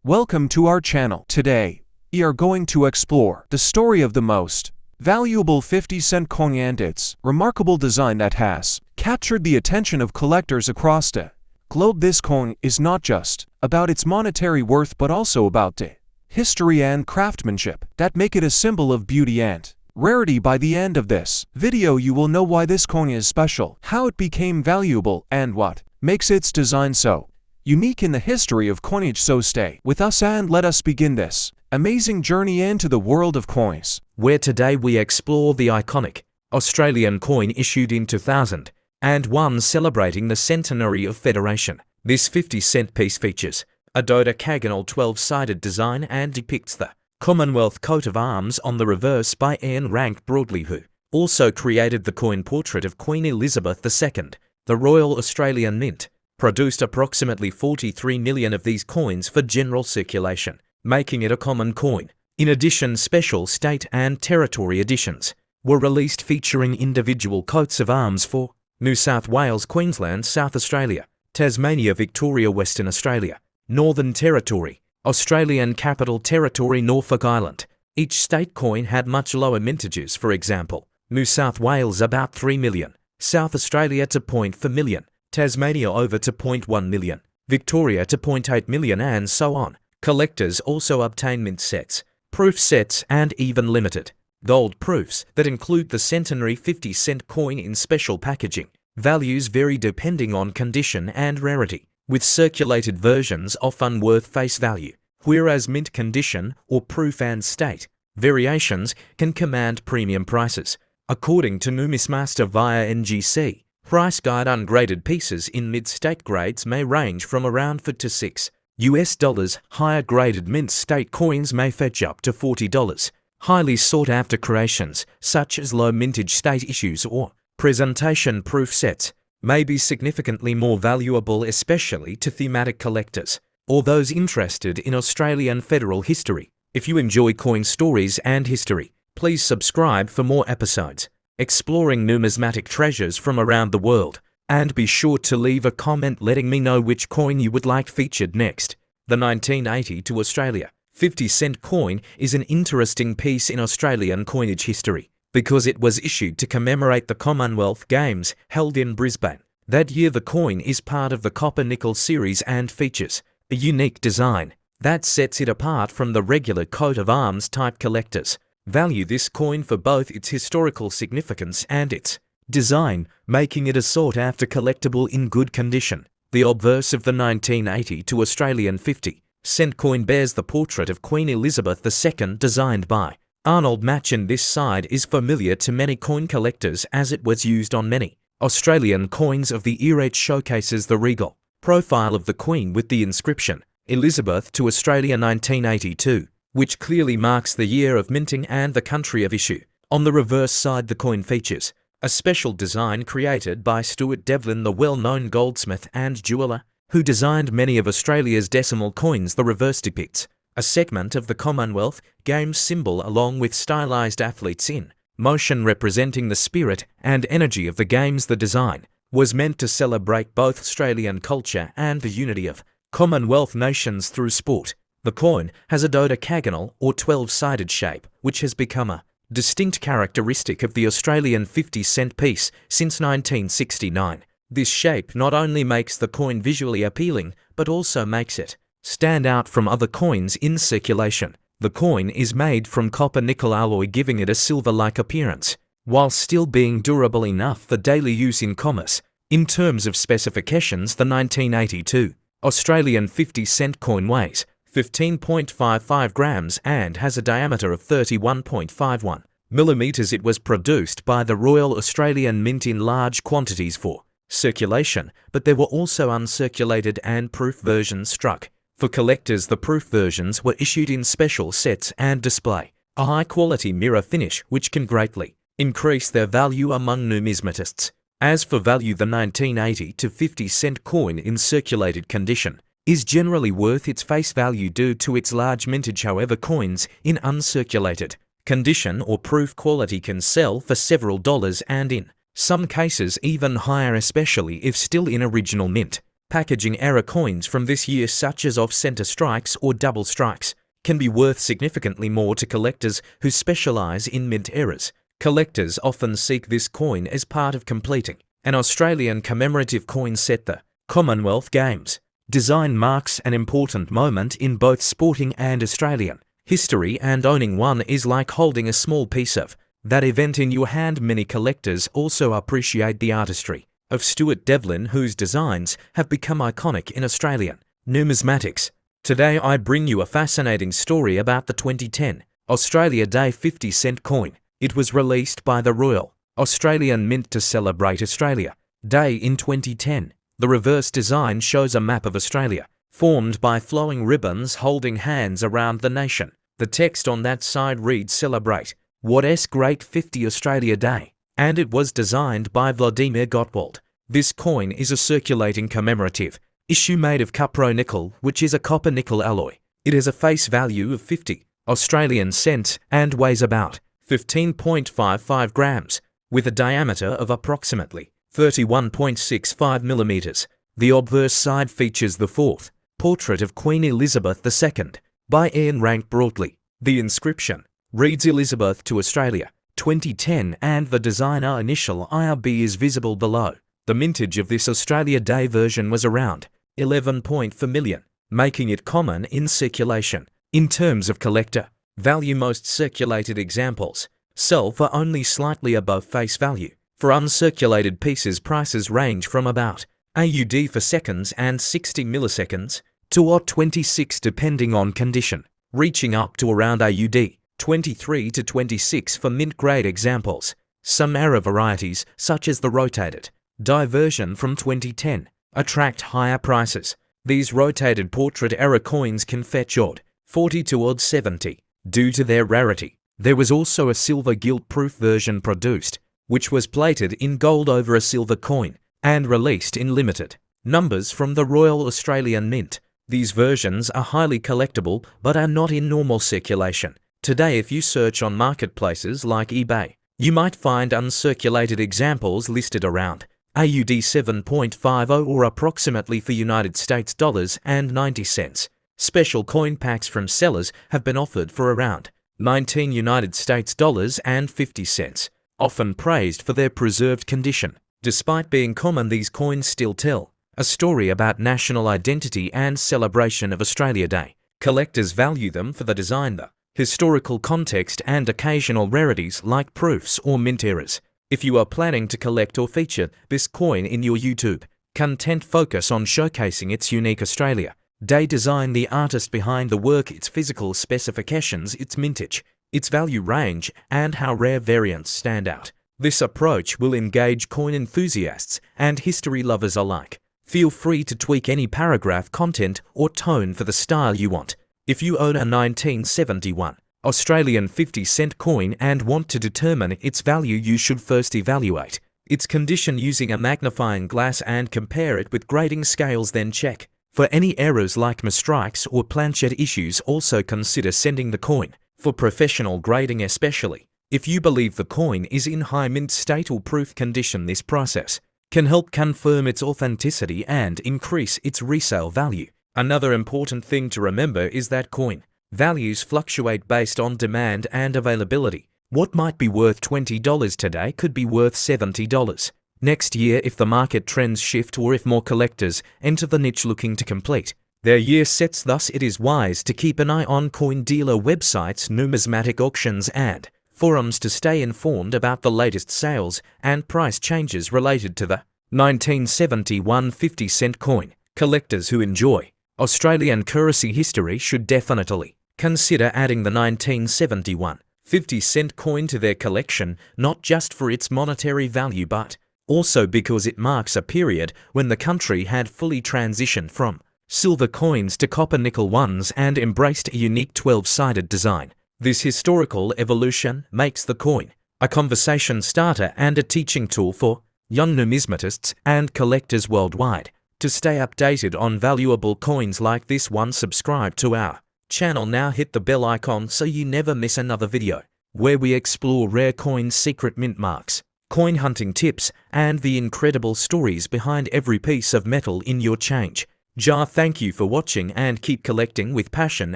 Welcome to our channel. Today, we are going to explore the story of the most valuable 50-cent coin and its remarkable design that has captured the attention of collectors across the globe. This coin is not just about its monetary worth but also about the history and craftsmanship that make it a symbol of beauty and rarity. By the end of this video, you will know why this coin is special, how it became valuable, and what makes its design so unique in the history of coinage. So stay with us and let us begin this amazing journey into the world of coins, where today we explore the iconic Australian coin issued in 2001 celebrating the centenary of Federation. This 50-cent piece features a dodecagonal 12-sided design and depicts the Commonwealth coat of arms on the reverse by Ian Rank Broadley, who also created the coin portrait of Queen Elizabeth II. The Royal Australian Mint produced approximately 43 million of these coins for general circulation, making it a common coin. In addition, special state and territory editions were released featuring individual coats of arms for New South Wales, Queensland, South Australia, Tasmania, Victoria, Western Australia, Northern Territory, Australian Capital Territory, Norfolk Island. Each state coin had much lower mintages. For example, New South Wales about 3 million, South Australia to 0.4 million, Tasmania over to 0.1 million, Victoria to 0.8 million, and so on. Collectors also obtain mint sets, proof sets, and even limited gold proofs that include the centenary 50-cent coin in special packaging. Values vary depending on condition and rarity, with circulated versions often worth face value, whereas mint condition or proof and state variations can command premium prices. According to Numismaster via NGC Price Guide, ungraded pieces in mid-state grades may range from around $4 to $6. Higher graded mint state coins may fetch up to $40. Highly sought-after creations, such as low mintage state issues or presentation proof sets, may be significantly more valuable, especially to thematic collectors or those interested in Australian federal history. If you enjoy coin stories and history, please subscribe for more episodes exploring numismatic treasures from around the world, and be sure to leave a comment letting me know which coin you would like featured next. The 1980 to Australia 50-cent coin is an interesting piece in Australian coinage history because it was issued to commemorate the Commonwealth Games held in Brisbane. That year, the coin is part of the copper-nickel series and features a unique design that sets it apart from the regular coat of arms type. Collectors value this coin for both its historical significance and its design, making it a sought-after collectible in good condition. The obverse of the 1980 to Australian 50-cent coin bears the portrait of Queen Elizabeth II designed by Arnold Machen. This side is familiar to many coin collectors as it was used on many Australian coins of the era. It showcases the regal profile of the Queen with the inscription Elizabeth to Australia 1982, which clearly marks the year of minting and the country of issue. On the reverse side, the coin features a special design created by Stuart Devlin, the well-known goldsmith and jeweller who designed many of Australia's decimal coins. The reverse depicts a segment of the Commonwealth Games symbol along with stylized athletes in motion representing the spirit and energy of the Games. The design was meant to celebrate both Australian culture and the unity of Commonwealth nations through sport. The coin has a dodecagonal or 12-sided shape, which has become a distinct characteristic of the Australian 50-cent piece since 1969. This shape not only makes the coin visually appealing, but also makes it stand out from other coins in circulation. The coin is made from copper-nickel alloy, giving it a silver-like appearance, while still being durable enough for daily use in commerce. In terms of specifications, the 1982 Australian 50-cent coin weighs 15.55 grams and has a diameter of 31.51 millimeters. It was produced by the Royal Australian Mint in large quantities for circulation, but there were also uncirculated and proof versions struck. For collectors, the proof versions were issued in special sets and display a high-quality mirror finish, which can greatly increase their value among numismatists. As for value, the 1980 to 50-cent coin in circulated condition is generally worth its face value due to its large mintage. However, coins in uncirculated condition or proof quality can sell for several dollars and in some cases even higher, especially if still in original mint. Packaging error coins from this year, such as off-center strikes or double strikes, can be worth significantly more to collectors who specialize in mint errors. Collectors often seek this coin as part of completing an Australian commemorative coin set. The Commonwealth Games design marks an important moment in both sporting and Australian history, and owning one is like holding a small piece of that event in your hand. Many collectors also appreciate the artistry of Stuart Devlin, whose designs have become iconic in Australian numismatics. Today I bring you a fascinating story about the 2010 Australia Day 50-cent coin. It was released by the Royal Australian Mint to celebrate Australia Day in 2010. The reverse design shows a map of Australia, formed by flowing ribbons holding hands around the nation. The text on that side reads, "Celebrate What's Great 50 Australia Day," and it was designed by Vladimir Gottwald. This coin is a circulating commemorative issue made of cupro-nickel, which is a copper-nickel alloy. It has a face value of 50 Australian cents and weighs about 15.55 grams, with a diameter of approximately 31.65 millimeters. The obverse side features the fourth portrait of Queen Elizabeth II by Ian Rank Broadley. The inscription reads "Elizabeth to Australia 2010" and the designer initial IRB is visible below. The mintage of this Australia Day version was around 11.4 million, making it common in circulation. In terms of collector value, most circulated examples sell for only slightly above face value. For uncirculated pieces, prices range from about AUD for seconds and 60 milliseconds to AUD 26 depending on condition, reaching up to around AUD 23 to 26 for mint-grade examples. Some error varieties, such as the rotated die version from 2010, attract higher prices. These rotated portrait error coins can fetch AUD 40 to AUD 70 due to their rarity. There was also a silver gilt-proof version produced, which was plated in gold over a silver coin and released in limited numbers from the Royal Australian Mint. These versions are highly collectible but are not in normal circulation. Today, if you search on marketplaces like eBay, you might find uncirculated examples listed around AUD 7.50 or approximately for United States dollars and 90 cents. Special coin packs from sellers have been offered for around 19 United States dollars and 50 cents, often praised for their preserved condition. Despite being common, these coins still tell a story about national identity and celebration of Australia Day. Collectors value them for the design, the historical context, and occasional rarities like proofs or mint errors. If you are planning to collect or feature this coin in your YouTube content, focus on showcasing its unique Australia Day design, the artist behind the work, its physical specifications, its mintage, its value range, and how rare variants stand out. This approach will engage coin enthusiasts and history lovers alike. Feel free to tweak any paragraph, content, or tone for the style you want. If you own a 1971 Australian 50-cent coin and want to determine its value, you should first evaluate its condition using a magnifying glass and compare it with grading scales, then check for any errors like misstrikes or planchet issues. Also consider sending the coin for professional grading, especially if you believe the coin is in high mint state or proof condition. This process can help confirm its authenticity and increase its resale value. Another important thing to remember is that coin values fluctuate based on demand and availability. What might be worth $20 today could be worth $70 next year if the market trends shift or if more collectors enter the niche looking to complete their year sets. Thus, it is wise to keep an eye on coin dealer websites, numismatic auctions, and forums to stay informed about the latest sales and price changes related to the 1971 50-cent coin. Collectors who enjoy Australian currency history should definitely consider adding the 1971 50-cent coin to their collection, not just for its monetary value but also because it marks a period when the country had fully transitioned from silver coins to copper-nickel ones and embraced a unique 12-sided design. This historical evolution makes the coin a conversation starter and a teaching tool for young numismatists and collectors worldwide. To stay updated on valuable coins like this one, subscribe to our channel now. Hit the bell icon so you never miss another video where we explore rare coins, secret mint marks, coin hunting tips, and the incredible stories behind every piece of metal in your change jar. Thank you for watching, and keep collecting with passion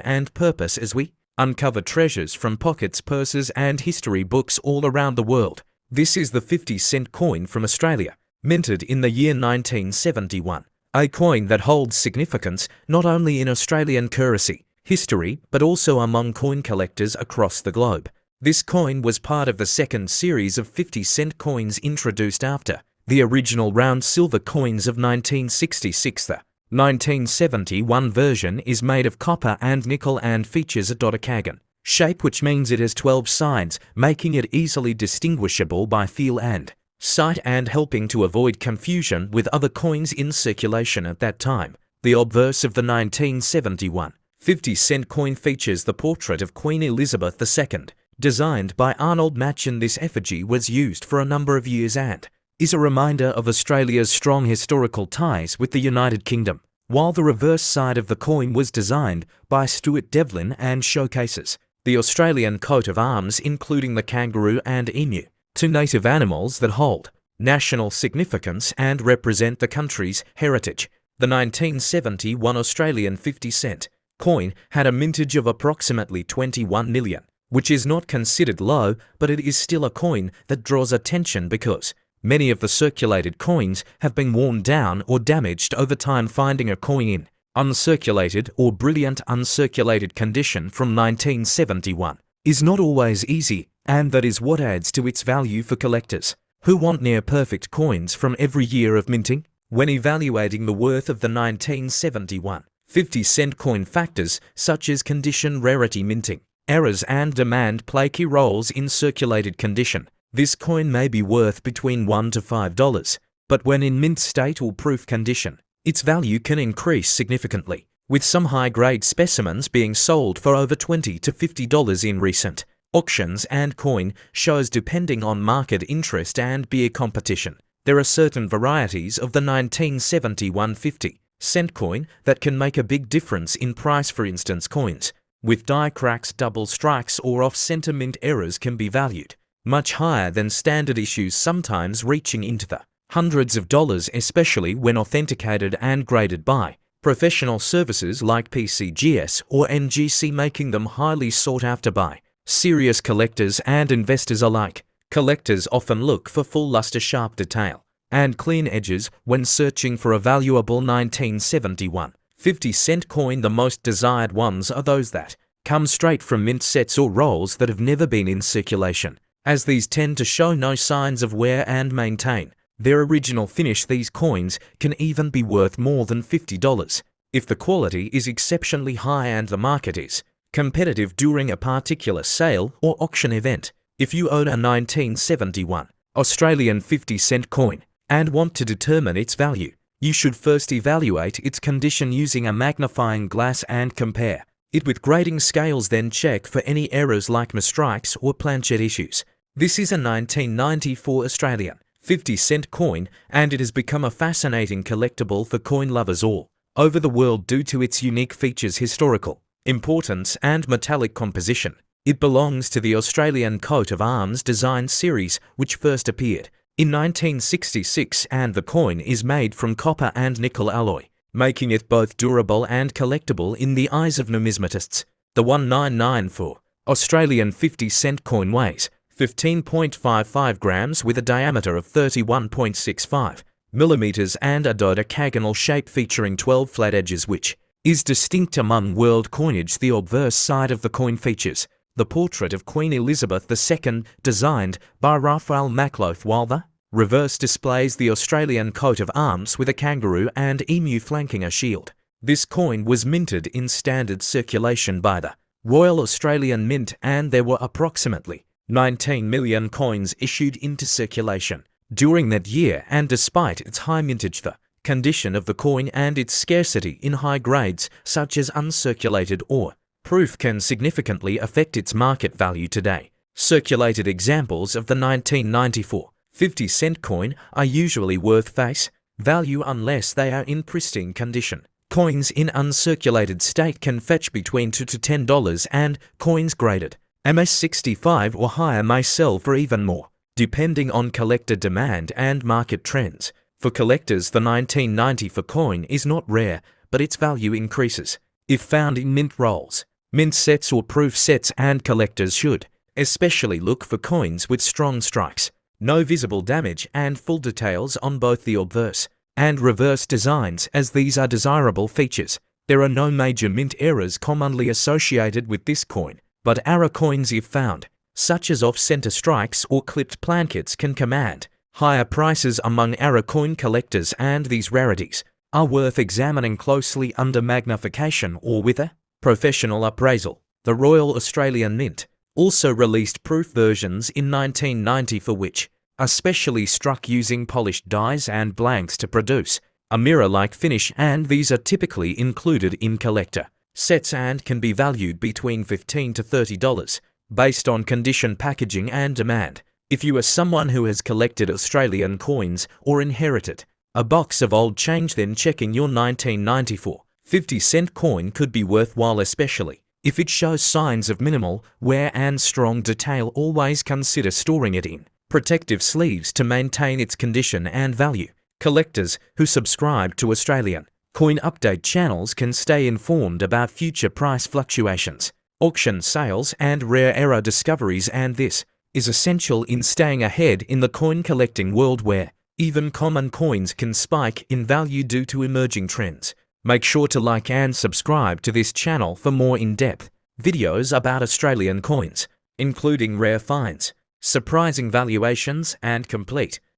and purpose as we uncover treasures from pockets, purses, and history books all around the world. This is the 50-cent coin from Australia, minted in the year 1971. A coin that holds significance not only in Australian currency history, but also among coin collectors across the globe. This coin was part of the second series of 50-cent coins introduced after the original round silver coins of 1966. The 1971 version is made of copper and nickel and features a dodecagon shape, which means it has 12 sides, making it easily distinguishable by feel and sight, and helping to avoid confusion with other coins in circulation at that time. The obverse of the 1971 50-cent coin features the portrait of Queen Elizabeth II, designed by Arnold Machen. This effigy was used for a number of years and is a reminder of Australia's strong historical ties with the United Kingdom, while the reverse side of the coin was designed by Stuart Devlin and showcases the Australian coat of arms, including the kangaroo and emu, two native animals that hold national significance and represent the country's heritage. The 1971 Australian 50-cent coin had a mintage of approximately 21 million, which is not considered low, but it is still a coin that draws attention because many of the circulated coins have been worn down or damaged over time. Finding a coin in uncirculated or brilliant uncirculated condition from 1971 is not always easy, and that is what adds to its value for collectors who want near-perfect coins from every year of minting. When evaluating the worth of the 1971 50-cent coin, factors such as condition, rarity, minting errors, and demand play key roles in circulated condition. This coin may be worth between $1 to $5, but when in mint state or proof condition, its value can increase significantly, with some high-grade specimens being sold for over $20 to $50 in recent auctions and coin shows. Depending on market interest and beer competition, there are certain varieties of the 1971 50-cent coin that can make a big difference in price. For instance, coins with die cracks, double strikes, or off-center mint errors can be valued much higher than standard issues, sometimes reaching into the hundreds of dollars, especially when authenticated and graded by professional services like PCGS or NGC, making them highly sought after by serious collectors and investors alike. Collectors often look for full luster, sharp detail, and clean edges when searching for a valuable 1971 50-cent coin. The most desired ones are those that come straight from mint sets or rolls that have never been in circulation, as these tend to show no signs of wear and maintain their original finish. These coins can even be worth more than $50 if the quality is exceptionally high and the market is competitive during a particular sale or auction event. If you own a 1971 Australian 50-cent coin and want to determine its value, you should first evaluate its condition using a magnifying glass and compare it with grading scales. Then check for any errors like mistrikes or planchet issues. This is a 1994 Australian 50-cent coin, and it has become a fascinating collectible for coin lovers all over the world due to its unique features, historical importance, and metallic composition. It belongs to the Australian coat of arms design series, which first appeared in 1966, and the coin is made from copper and nickel alloy, making it both durable and collectible in the eyes of numismatists. The 1994 Australian 50-cent coin weighs 15.55 grams with a diameter of 31.65 millimeters and a dodecagonal shape featuring 12 flat edges, which is distinct among world coinage. The obverse side of the coin features the portrait of Queen Elizabeth II, designed by Raphael Macloth, while the reverse displays the Australian coat of arms with a kangaroo and emu flanking a shield. This coin was minted in standard circulation by the Royal Australian Mint, and there were approximately 19 million coins issued into circulation during that year, and despite its high mintage, the condition of the coin and its scarcity in high grades such as uncirculated or proof can significantly affect its market value today. Circulated examples of the 1994 50-cent coin are usually worth face value unless they are in pristine condition. Coins in uncirculated state can fetch between $2 to $10, and coins graded MS65 or higher may sell for even more. depending on collector demand and market trends. For collectors, the 1994 coin is not rare, but its value increases if found in mint rolls, mint sets or proof sets, and collectors should especially look for coins with strong strikes, no visible damage, and full details on both the obverse and reverse designs, as these are desirable features. There are no major mint errors commonly associated with this coin, but error coins, if found, such as off-center strikes or clipped plankets, can command higher prices among error coin collectors, and these rarities are worth examining closely under magnification or with a professional appraisal. The Royal Australian Mint also released proof versions in 1990 for which are specially struck using polished dies and blanks to produce a mirror-like finish, and these are typically included in collector sets and can be valued between $15 to $30 based on condition, packaging, and demand. If you are someone who has collected Australian coins or inherited a box of old change, then checking your 1994 50-cent coin could be worthwhile, especially if it shows signs of minimal wear and strong detail. Always consider storing it in protective sleeves to maintain its condition and value. Collectors who subscribe to Australian coin update channels can stay informed about future price fluctuations, auction sales, and rare error discoveries, and this is essential in staying ahead in the coin collecting world, where even common coins can spike in value due to emerging trends. Make sure to like and subscribe to this channel for more in-depth videos about Australian coins, including rare finds, surprising valuations, and complete